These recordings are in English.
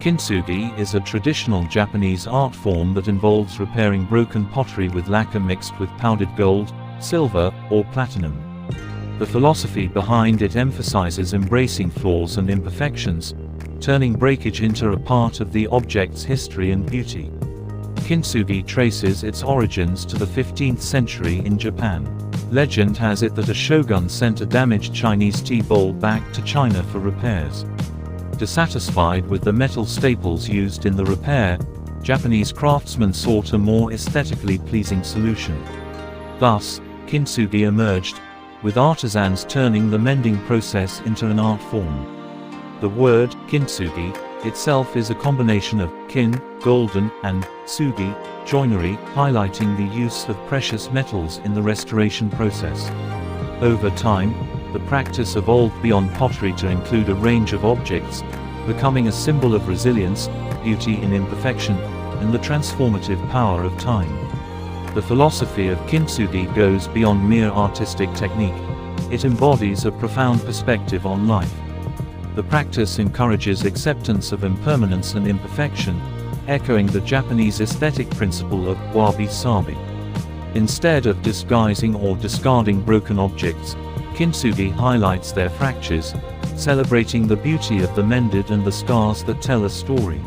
Kintsugi is a traditional Japanese art form that involves repairing broken pottery with lacquer mixed with powdered gold, silver, or platinum. The philosophy behind it emphasizes embracing flaws and imperfections, turning breakage into a part of the object's history and beauty. Kintsugi traces its origins to the 15th century in Japan. Legend has it that a shogun sent a damaged Chinese tea bowl back to China for repairs. Dissatisfied with the metal staples used in the repair, Japanese craftsmen sought a more aesthetically pleasing solution. Thus, Kintsugi emerged, with artisans turning the mending process into an art form. The word Kintsugi itself is a combination of kin, golden, and sugi, joinery, highlighting the use of precious metals in the restoration process. Over time, the practice evolved beyond pottery to include a range of objects, becoming a symbol of resilience, beauty in imperfection, and the transformative power of time. The philosophy of Kintsugi goes beyond mere artistic technique. It embodies a profound perspective on life. The practice encourages acceptance of impermanence and imperfection, echoing the Japanese aesthetic principle of wabi-sabi. Instead of disguising or discarding broken objects, Kintsugi highlights their fractures, celebrating the beauty of the mended and the scars that tell a story.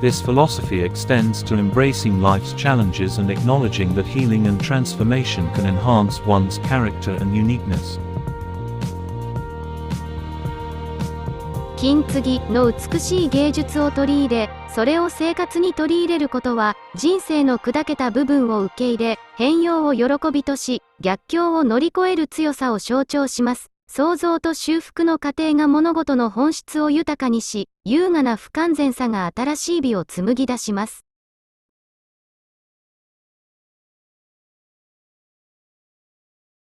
This philosophy extends to embracing life's challenges and acknowledging that healing and transformation can enhance one's character and uniqueness. 金継ぎの美しい芸術を取り入れ、それを生活に取り入れることは、人生の砕けた部分を受け入れ、変容を喜びとし、逆境を乗り越える強さを象徴します。創造と修復の過程が物事の本質を豊かにし、優雅な不完全さが新しい美を紡ぎ出します。